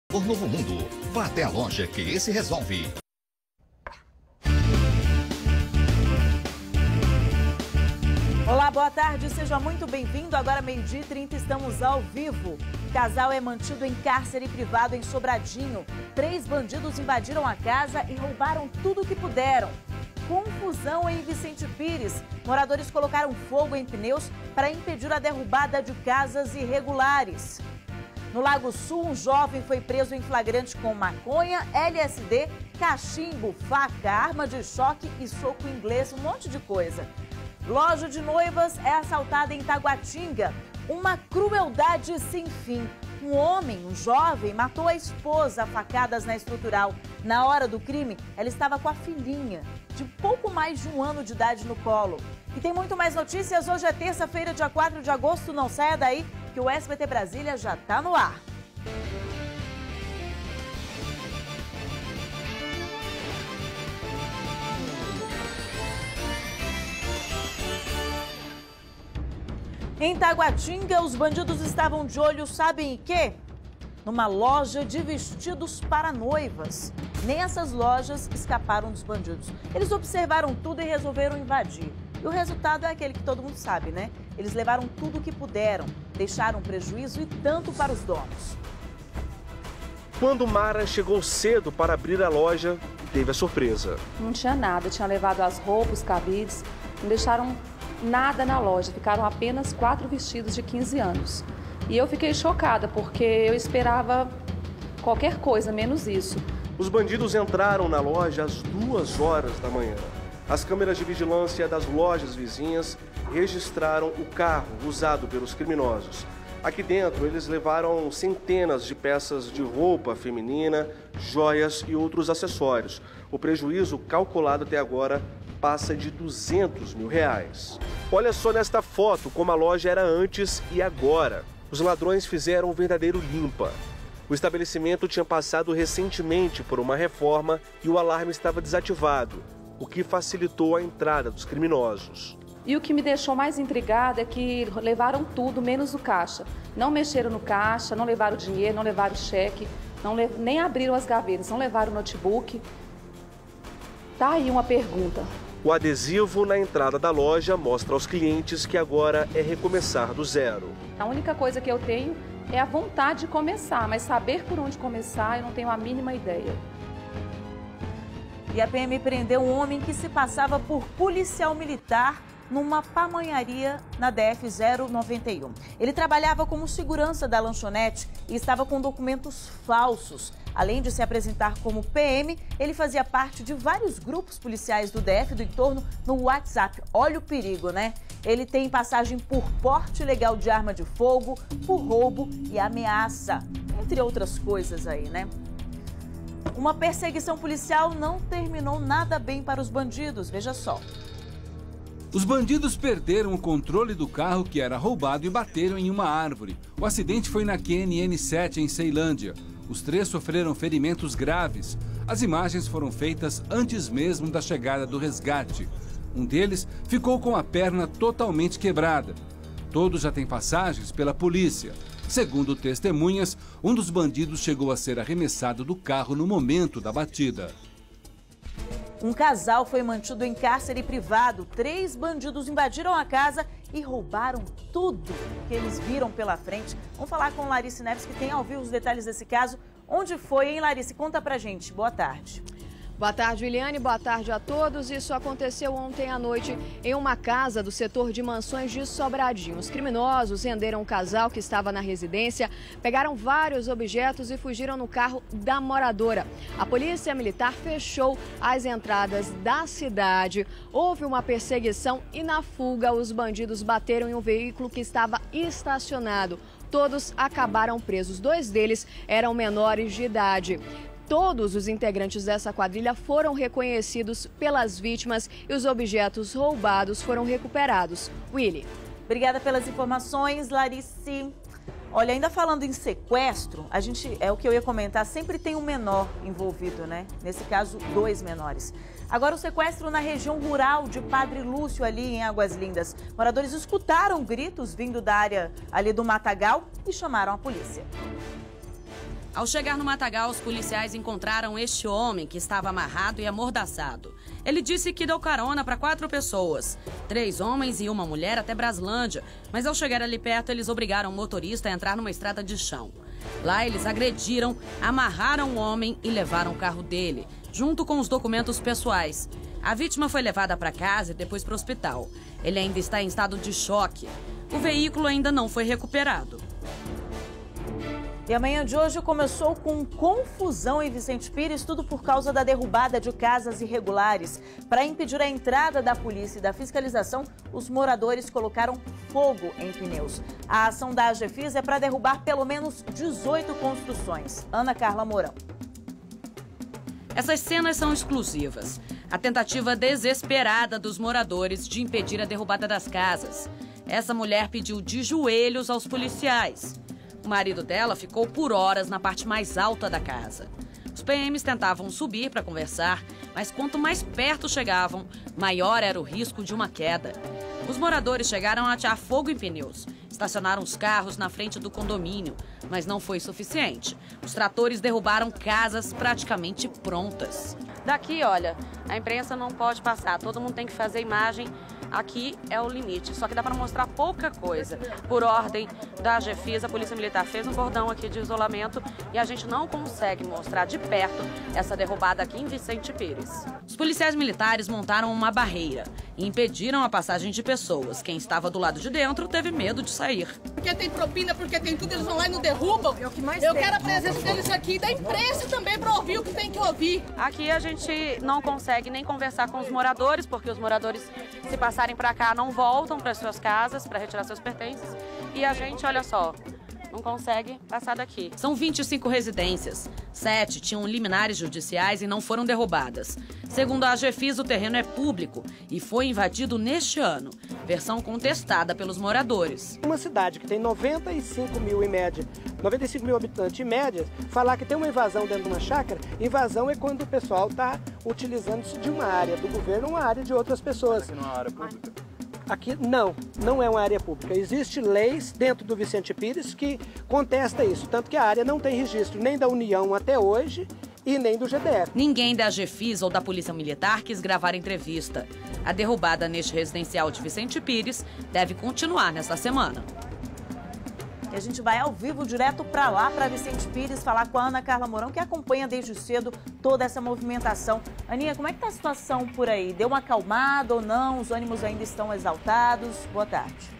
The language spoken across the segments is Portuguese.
Por Novo Mundo, vá até a loja que esse resolve. Olá, boa tarde, seja muito bem-vindo. Agora, 12h30, estamos ao vivo. Casal é mantido em cárcere privado em Sobradinho. 3 bandidos invadiram a casa e roubaram tudo o que puderam. Confusão em Vicente Pires. Moradores colocaram fogo em pneus para impedir a derrubada de casas irregulares. No Lago Sul, um jovem foi preso em flagrante com maconha, LSD, cachimbo, faca, arma de choque e soco inglês, um monte de coisa. Loja de noivas é assaltada em Taguatinga. Uma crueldade sem fim. Um homem, um jovem, matou a esposa a facadas na estrutural. Na hora do crime, ela estava com a filhinha, de pouco mais de 1 ano de idade, no colo. E tem muito mais notícias. Hoje é terça-feira, dia 4 de agosto. Não saia daí, que o SBT Brasília já está no ar. Em Taguatinga, os bandidos estavam de olho, sabem em quê? Numa loja de vestidos para noivas. Nessas lojas escaparam dos bandidos. Eles observaram tudo e resolveram invadir. E o resultado é aquele que todo mundo sabe, né? Eles levaram tudo o que puderam, deixaram prejuízo e tanto para os donos. Quando Mara chegou cedo para abrir a loja, teve a surpresa. Não tinha nada, tinha levado as roupas, cabides, não deixaram nada na loja, ficaram apenas 4 vestidos de 15 anos. E eu fiquei chocada, porque eu esperava qualquer coisa, menos isso. Os bandidos entraram na loja às 2 horas da manhã. As câmeras de vigilância das lojas vizinhas registraram o carro usado pelos criminosos. Aqui dentro, eles levaram centenas de peças de roupa feminina, joias e outros acessórios. O prejuízo calculado até agora passa de R$200 mil. Olha só nesta foto como a loja era antes e agora. Os ladrões fizeram um verdadeiro limpa. O estabelecimento tinha passado recentemente por uma reforma e o alarme estava desativado, o que facilitou a entrada dos criminosos. E o que me deixou mais intrigada é que levaram tudo, menos o caixa. Não mexeram no caixa, não levaram dinheiro, não levaram cheque, nem abriram as gavetas, não levaram notebook. Tá aí uma pergunta. O adesivo na entrada da loja mostra aos clientes que agora é recomeçar do zero. A única coisa que eu tenho é a vontade de começar, mas saber por onde começar eu não tenho a mínima ideia. E a PM prendeu um homem que se passava por policial militar numa pamonharia na DF-091. Ele trabalhava como segurança da lanchonete e estava com documentos falsos. Além de se apresentar como PM, ele fazia parte de vários grupos policiais do DF do entorno no WhatsApp. Olha o perigo, né? Ele tem passagem por porte ilegal de arma de fogo, por roubo e ameaça, entre outras coisas aí, né? Uma perseguição policial não terminou nada bem para os bandidos, veja só. Os bandidos perderam o controle do carro que era roubado e bateram em uma árvore. O acidente foi na QNN7, em Ceilândia. Os 3 sofreram ferimentos graves. As imagens foram feitas antes mesmo da chegada do resgate. Um deles ficou com a perna totalmente quebrada. Todos já têm passagens pela polícia. Segundo testemunhas, um dos bandidos chegou a ser arremessado do carro no momento da batida. Um casal foi mantido em cárcere privado. 3 bandidos invadiram a casa e roubaram tudo que eles viram pela frente. Vamos falar com Larice Neves, que tem ao vivo os detalhes desse caso. Onde foi, hein, Larice? Conta pra gente. Boa tarde. Boa tarde, Williane. Boa tarde a todos. Isso aconteceu ontem à noite em uma casa do setor de mansões de Sobradinho. Os criminosos renderam um casal que estava na residência, pegaram vários objetos e fugiram no carro da moradora. A polícia militar fechou as entradas da cidade. Houve uma perseguição e na fuga os bandidos bateram em um veículo que estava estacionado. Todos acabaram presos. 2 deles eram menores de idade. Todos os integrantes dessa quadrilha foram reconhecidos pelas vítimas e os objetos roubados foram recuperados. Willy. Obrigada pelas informações, Larice. Olha, ainda falando em sequestro, é o que eu ia comentar, sempre tem um menor envolvido, né? Nesse caso, 2 menores. Agora o sequestro na região rural de Padre Lúcio, ali em Águas Lindas. Moradores escutaram gritos vindo da área ali do matagal e chamaram a polícia. Ao chegar no matagal, os policiais encontraram este homem que estava amarrado e amordaçado. Ele disse que deu carona para 4 pessoas, 3 homens e uma mulher até Braslândia, mas ao chegar ali perto, eles obrigaram o motorista a entrar numa estrada de chão. Lá eles agrediram, amarraram o homem e levaram o carro dele, junto com os documentos pessoais. A vítima foi levada para casa e depois para o hospital. Ele ainda está em estado de choque. O veículo ainda não foi recuperado. E a manhã de hoje começou com confusão em Vicente Pires, tudo por causa da derrubada de casas irregulares. Para impedir a entrada da polícia e da fiscalização, os moradores colocaram fogo em pneus. A ação da AGFIS é para derrubar pelo menos 18 construções. Ana Carla Mourão. Essas cenas são exclusivas. A tentativa desesperada dos moradores de impedir a derrubada das casas. Essa mulher pediu de joelhos aos policiais. O marido dela ficou por horas na parte mais alta da casa. Os PMs tentavam subir para conversar, mas quanto mais perto chegavam, maior era o risco de uma queda. Os moradores chegaram a atear fogo em pneus. Estacionaram os carros na frente do condomínio, mas não foi suficiente. Os tratores derrubaram casas praticamente prontas. Daqui, olha, a imprensa não pode passar, todo mundo tem que fazer imagem. Aqui é o limite, só que dá para mostrar pouca coisa. Por ordem da AGFIS, a Polícia Militar fez um cordão aqui de isolamento e a gente não consegue mostrar de perto essa derrubada aqui em Vicente Pires. Os policiais militares montaram uma barreira e impediram a passagem de pessoas. Quem estava do lado de dentro teve medo de sair. Porque tem propina, porque tem tudo, eles vão lá e não derrubam. É o que mais Eu quero a presença deles aqui e da imprensa também para ouvir o que tem que ouvir. Aqui a gente não consegue nem conversar com os moradores, porque os moradores, se passarem para cá, não voltam para suas casas para retirar seus pertences. E a gente, olha só, não consegue passar daqui. São 25 residências. 7 tinham liminares judiciais e não foram derrubadas. Segundo a AGFIS, o terreno é público e foi invadido neste ano. Versão contestada pelos moradores. Uma cidade que tem 95 mil em média, 95 mil habitantes em média, falar que tem uma invasão dentro de uma chácara, invasão é quando o pessoal está utilizando-se de uma área do governo ou uma área de outras pessoas. Aqui não é uma área pública? Aqui não é uma área pública. Existem leis dentro do Vicente Pires que contesta isso, tanto que a área não tem registro nem da União até hoje e nem do GDF. Ninguém da AGFIS ou da Polícia Militar quis gravar a entrevista. A derrubada neste residencial de Vicente Pires deve continuar nesta semana. E a gente vai ao vivo direto para lá, para Vicente Pires, falar com a Ana Carla Mourão, que acompanha desde cedo toda essa movimentação. Aninha, como é que está a situação por aí? Deu uma acalmada ou não? Os ânimos ainda estão exaltados? Boa tarde.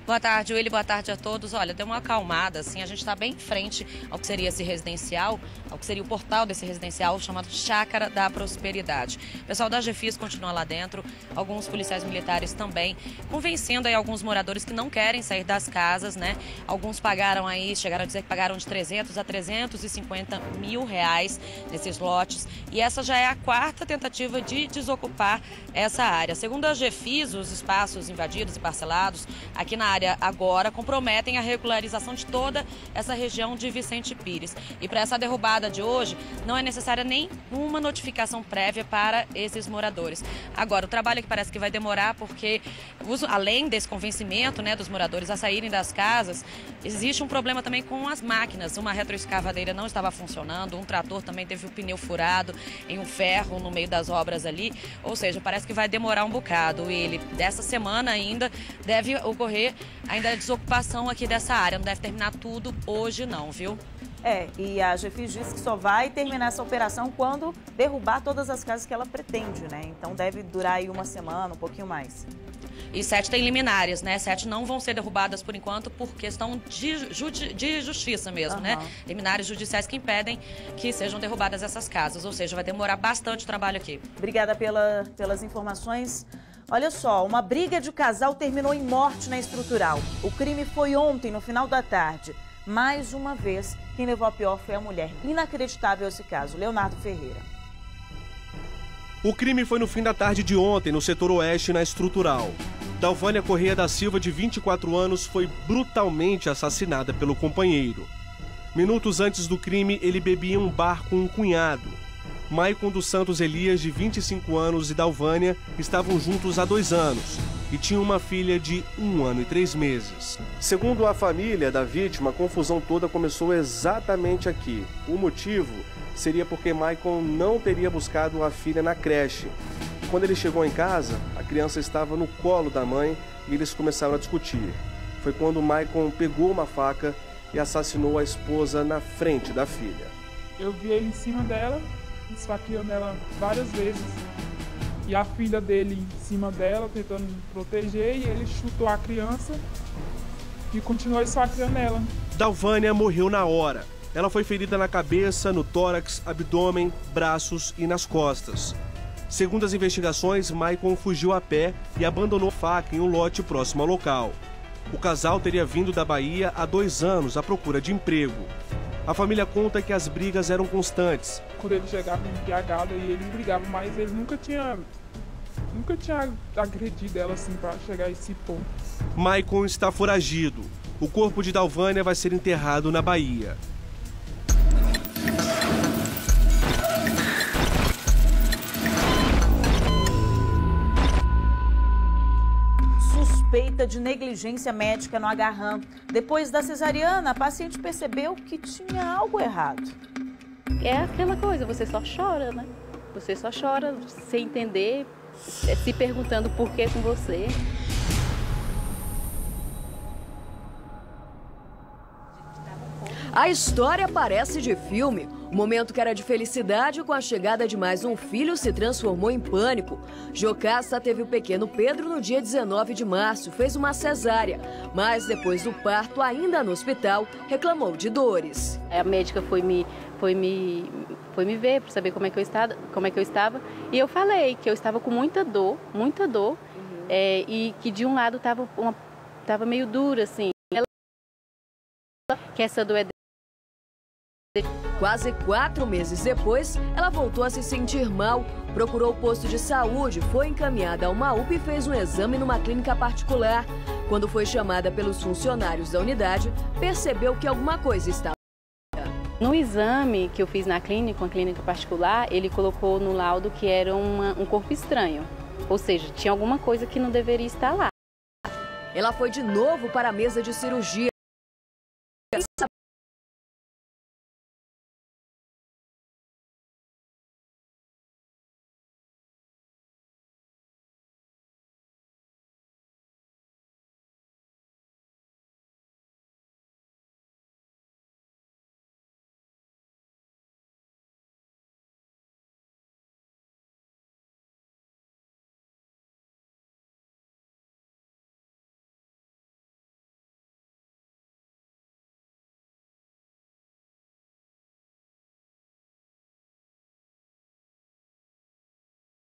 Boa tarde, Willy. Boa tarde a todos. Olha, deu uma acalmada, assim, a gente está bem em frente ao que seria esse residencial, ao que seria o portal desse residencial chamado Chácara da Prosperidade. O pessoal da AGFIS continua lá dentro, alguns policiais militares também, convencendo aí alguns moradores que não querem sair das casas, né? Alguns pagaram aí, chegaram a dizer que pagaram de 300 a 350 mil reais nesses lotes. E essa já é a 4ª tentativa de desocupar essa área. Segundo a AGFIS, os espaços invadidos e parcelados aqui na área agora comprometem a regularização de toda essa região de Vicente Pires. E para essa derrubada de hoje, não é necessária nenhuma notificação prévia para esses moradores. Agora, o trabalho aqui parece que vai demorar porque, além desse convencimento, né, dos moradores a saírem das casas, existe um problema também com as máquinas. Uma retroescavadeira não estava funcionando, um trator também teve o pneu furado em um ferro no meio das obras ali. Ou seja, parece que vai demorar um bocado. E dessa semana ainda deve ocorrer ainda a desocupação aqui dessa área. Não deve terminar tudo hoje não, viu? E a AGFIS diz que só vai terminar essa operação quando derrubar todas as casas que ela pretende, né? Então deve durar aí uma semana, um pouquinho mais. E 7 tem liminares, né? 7 não vão ser derrubadas por enquanto por questão de justiça mesmo, né? Liminares judiciais que impedem que sejam derrubadas essas casas. Ou seja, vai demorar bastante trabalho aqui. Obrigada pelas informações. Olha só, uma briga de casal terminou em morte na estrutural. O crime foi ontem, no final da tarde. Mais uma vez, quem levou a pior foi a mulher. Inacreditável esse caso. Leonardo Ferreira. O crime foi no fim da tarde de ontem, no setor oeste, na estrutural. Dalvânia Correia da Silva, de 24 anos, foi brutalmente assassinada pelo companheiro. Minutos antes do crime, ele bebia em um bar com um cunhado. Maicon dos Santos Elias, de 25 anos, e Dalvânia estavam juntos há 2 anos e tinham uma filha de 1 ano e 3 meses. Segundo a família da vítima, a confusão toda começou exatamente aqui. O motivo seria porque Maicon não teria buscado a filha na creche. Quando ele chegou em casa, a criança estava no colo da mãe e eles começaram a discutir. Foi quando Maicon pegou uma faca e assassinou a esposa na frente da filha. Eu vi ele em cima dela, esfaqueando ela várias vezes. E a filha dele em cima dela, tentando proteger, e ele chutou a criança e continuou esfaqueando ela. Dalvânia morreu na hora. Ela foi ferida na cabeça, no tórax, abdômen, braços e nas costas. Segundo as investigações, Maicon fugiu a pé e abandonou a faca em um lote próximo ao local. O casal teria vindo da Bahia há 2 anos à procura de emprego. A família conta que as brigas eram constantes. Quando ele chegava embriagado e ele brigava, mas ele nunca tinha agredido ela assim para chegar a esse ponto. Maicon está foragido. O corpo de Dalvânia vai ser enterrado na Bahia. Suspeita de negligência médica no Agarram. Depois da cesariana, a paciente percebeu que tinha algo errado. É aquela coisa, você só chora, né? Você só chora sem entender, se perguntando por que com você. A história parece de filme. O momento que era de felicidade com a chegada de mais um filho se transformou em pânico. Jocasta teve o pequeno Pedro no dia 19 de março, fez uma cesárea, mas depois do parto, ainda no hospital, reclamou de dores. A médica foi me ver para saber como é que eu estava, e eu falei que eu estava com muita dor, e que de um lado estava meio dura, assim. Que essa dor é... Quase 4 meses depois, ela voltou a se sentir mal, procurou o posto de saúde, foi encaminhada a uma UPA e fez um exame numa clínica particular. Quando foi chamada pelos funcionários da unidade, percebeu que alguma coisa estava... No exame que eu fiz na clínica, uma clínica particular, ele colocou no laudo que era um corpo estranho, ou seja, tinha alguma coisa que não deveria estar lá. Ela foi de novo para a mesa de cirurgia.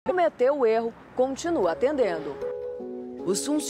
Cometeu o erro, continua atendendo. Os funcionários